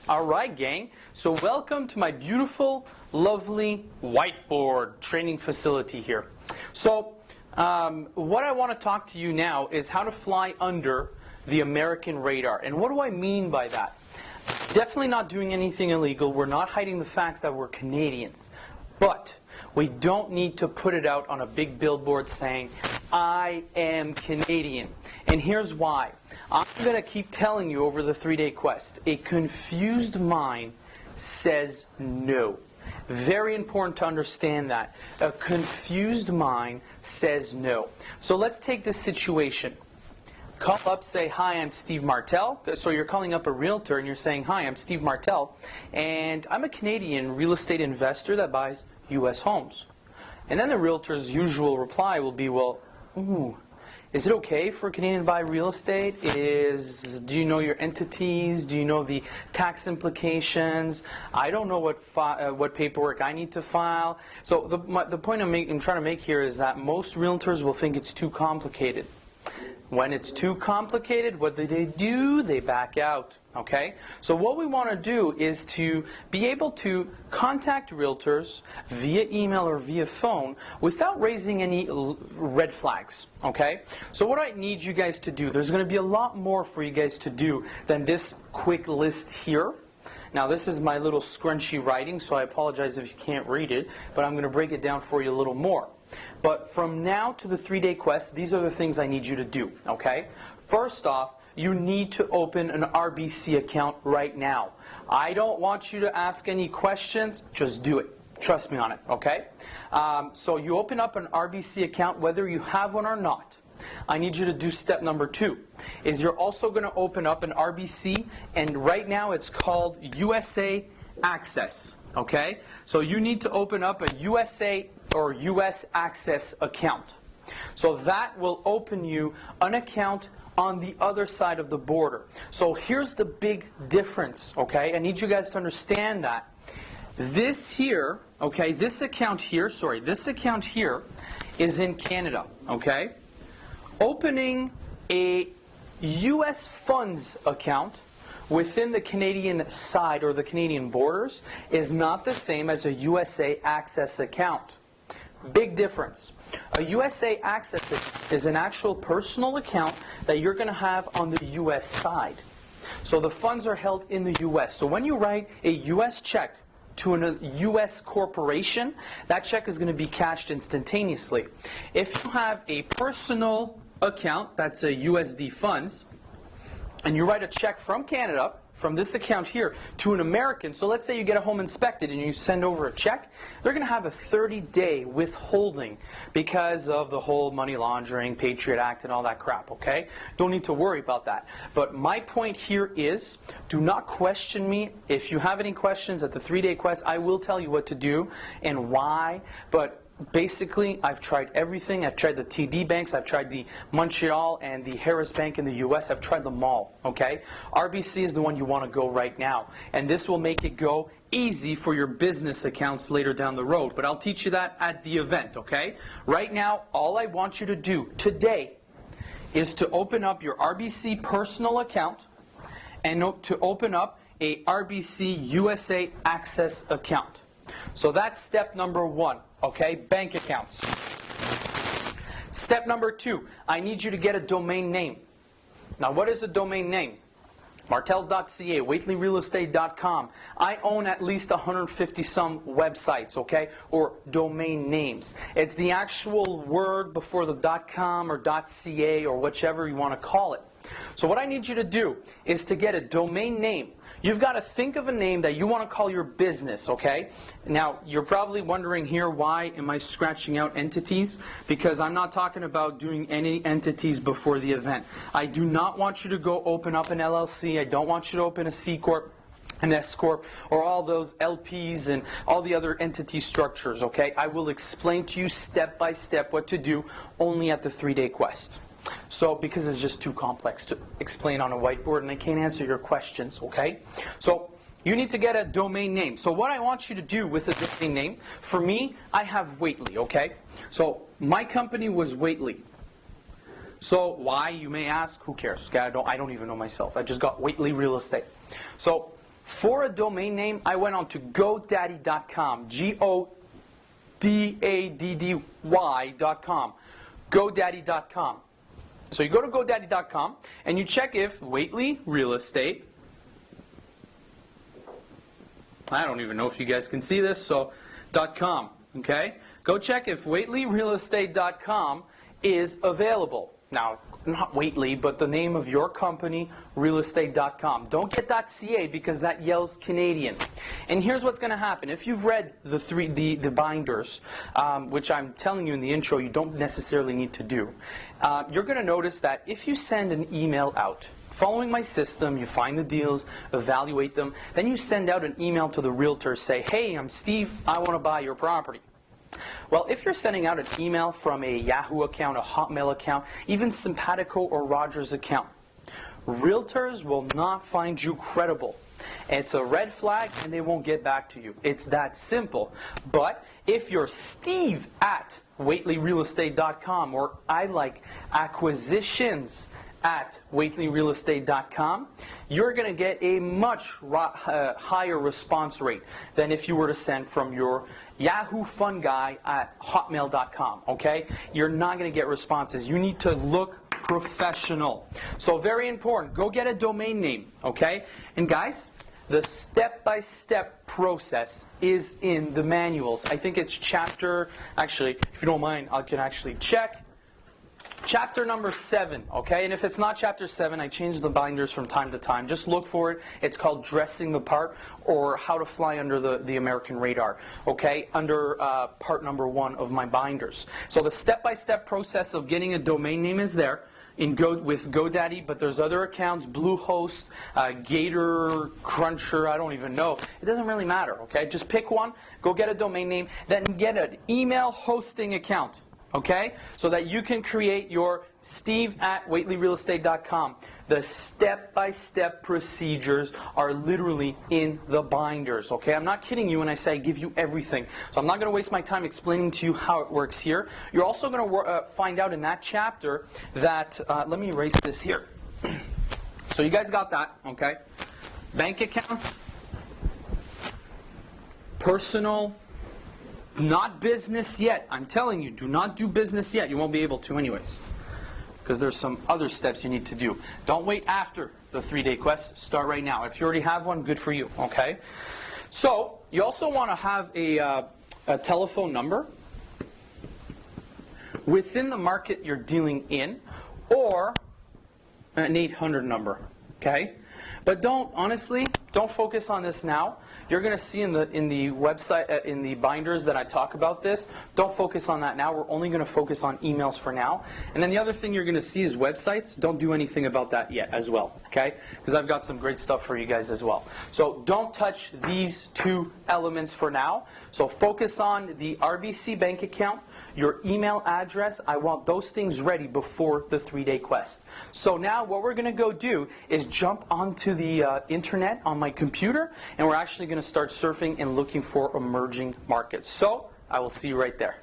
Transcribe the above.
All right, gang. So welcome to my beautiful, lovely whiteboard training facility here. So what I want to talk to you now is how to fly under the American radar. And what do I mean by that? Definitely not doing anything illegal. We're not hiding the facts that we're Canadians. But we don't need to put it out on a big billboard saying, I am Canadian. And here's why. I'm going to keep telling you over the 3-day quest. A confused mind says no. Very important to understand that. A confused mind says no. So let's take this situation. Call up, say, hi, I'm Steve Martel. So you're calling up a realtor and you're saying, hi, I'm Steve Martel, and I'm a Canadian real estate investor that buys U.S. homes. And then the realtor's usual reply will be, well, is it okay for a Canadian to buy real estate? Do you know your entities? Do you know the tax implications? I don't know what paperwork I need to file. So the point I'm trying to make here is that most realtors will think it's too complicated. When it's too complicated, what do? They back out. Okay? So what we want to do is to be able to contact realtors via email or via phone without raising any red flags. Okay? So what I need you guys to do, there's going to be a lot more for you guys to do than this quick list here. Now this is my little scrunchy writing, so I apologize if you can't read it, but I'm going to break it down for you a little more. But from now to the 3-day quest, these are the things I need you to do, okay? First off, you need to open an RBC account right now. I don't want you to ask any questions, just do it. Trust me on it, okay? So you open up an RBC account whether you have one or not. I need you to do step number 2, is you're also going to open up an RBC, and right now it's called USA Access, okay? So you need to open up a USA or US Access account. So that will open you an account on the other side of the border. So here's the big difference, okay? I need you guys to understand that. This here, okay, this account here is in Canada, okay? Opening a US funds account within the Canadian side or the Canadian borders is not the same as a USA Access account. Big difference. A USA Access is an actual personal account that you're going to have on the US side. So the funds are held in the US. So when you write a US check to a US corporation, that check is going to be cashed instantaneously. If you have a personal account, that's a USD funds, and you write a check from Canada, from this account here, to an American, so let's say you get a home inspected and you send over a check, they're going to have a 30-day withholding because of the whole money laundering, Patriot Act, and all that crap, okay? Don't need to worry about that. But my point here is, do not question me. If you have any questions at the 3-day quest, I will tell you what to do and why, but basically, I've tried everything. I've tried the TD banks. I've tried the Montreal and the Harris Bank in the US. I've tried them all, okay? RBC is the one you want to go right now. And this will make it go easy for your business accounts later down the road. But I'll teach you that at the event, okay? Right now, all I want you to do today is to open up your RBC personal account and to open up a RBC USA Access account. So that's step number 1. Okay, bank accounts. Step number 2, I need you to get a domain name. Now, what is a domain name? Martels.ca, WhatelyRealEstate.com. I own at least 150 some websites, okay, or domain names. It's the actual word before the .com or .ca or whichever you want to call it. So what I need you to do is to get a domain name. You've got to think of a name that you want to call your business, okay? Now, you're probably wondering here, why am I scratching out entities? Because I'm not talking about doing any entities before the event. I do not want you to go open up an LLC. I don't want you to open a C Corp, an S Corp, or all those LPs and all the other entity structures, okay? I will explain to you step by step what to do only at the 3-day quest. So, because it's just too complex to explain on a whiteboard and I can't answer your questions, okay? So, you need to get a domain name. So what I want you to do with a domain name, for me, I have Whately, okay? So, my company was Whately. So, why, you may ask, who cares? Okay, I don't even know myself. I just got Whately Real Estate. So, For a domain name, I went on to GoDaddy.com, GoDaddy.com, GoDaddy.com. So you go to GoDaddy.com and you check if Whately Real Estate, I don't even know if you guys can see this, so .com, okay? Go check if WhatelyRealEstate.com is available. Now, not Whately, but the name of your company, realestate.com. Don't get .ca because that yells Canadian. And here's what's going to happen. If you've read the binders, which I'm telling you in the intro you don't necessarily need to do, you're going to notice that if you send an email out, following my system, you find the deals, evaluate them, then you send out an email to the realtor, say, hey, I'm Steve, I want to buy your property. Well, if you're sending out an email from a Yahoo account, a Hotmail account, even Simpatico or Rogers account, realtors will not find you credible. It's a red flag and they won't get back to you. It's that simple. But if you're Steve at WhatelyRealEstate.com, or I like acquisitions at WhatelyRealEstate.com, you're going to get a much higher response rate than if you were to send from your Yahoo Fun Guy at Hotmail.com, okay? You're not going to get responses. You need to look professional. So very important, go get a domain name, okay? And guys, the step-by-step process is in the manuals. I think it's chapter, actually, if you don't mind, I can actually check. Chapter number 7, okay? And if it's not chapter 7, I change the binders from time to time. Just look for it. It's called Dressing the Part, or How to Fly Under the American Radar, okay? Under part number 1 of my binders. So the step-by-step process of getting a domain name is there with GoDaddy, but there's other accounts, Bluehost, Gator, Cruncher, I don't even know. It doesn't really matter, okay? Just pick one, go get a domain name, then get an email hosting account. Okay? So that you can create your Steve at WhatelyRealEstate.com. The step-by-step procedures are literally in the binders. Okay? I'm not kidding you when I say I give you everything. So I'm not going to waste my time explaining to you how it works here. You're also going to find out in that chapter that, let me erase this here. So you guys got that, okay? Bank accounts, personal, not business yet. I'm telling you, do not do business yet. You won't be able to anyways, because there's some other steps you need to do. Don't wait after the 3-day quest. Start right now. If you already have one, good for you, okay? So you also want to have a telephone number within the market you're dealing in, or an 800 number, okay? But honestly, don't focus on this now. You're going to see in the website, in the binders that I talk about this. Don't focus on that now. We're only going to focus on emails for now. And then the other thing you're going to see is websites. Don't do anything about that yet as well, okay? Because I've got some great stuff for you guys as well. So don't touch these 2 elements for now. So focus on the RBC bank account, your email address. I want those things ready before the 3-day quest. So now what we're going to go do is jump onto the internet on my computer, and we're actually going to start surfing and looking for emerging markets. So I will see you right there.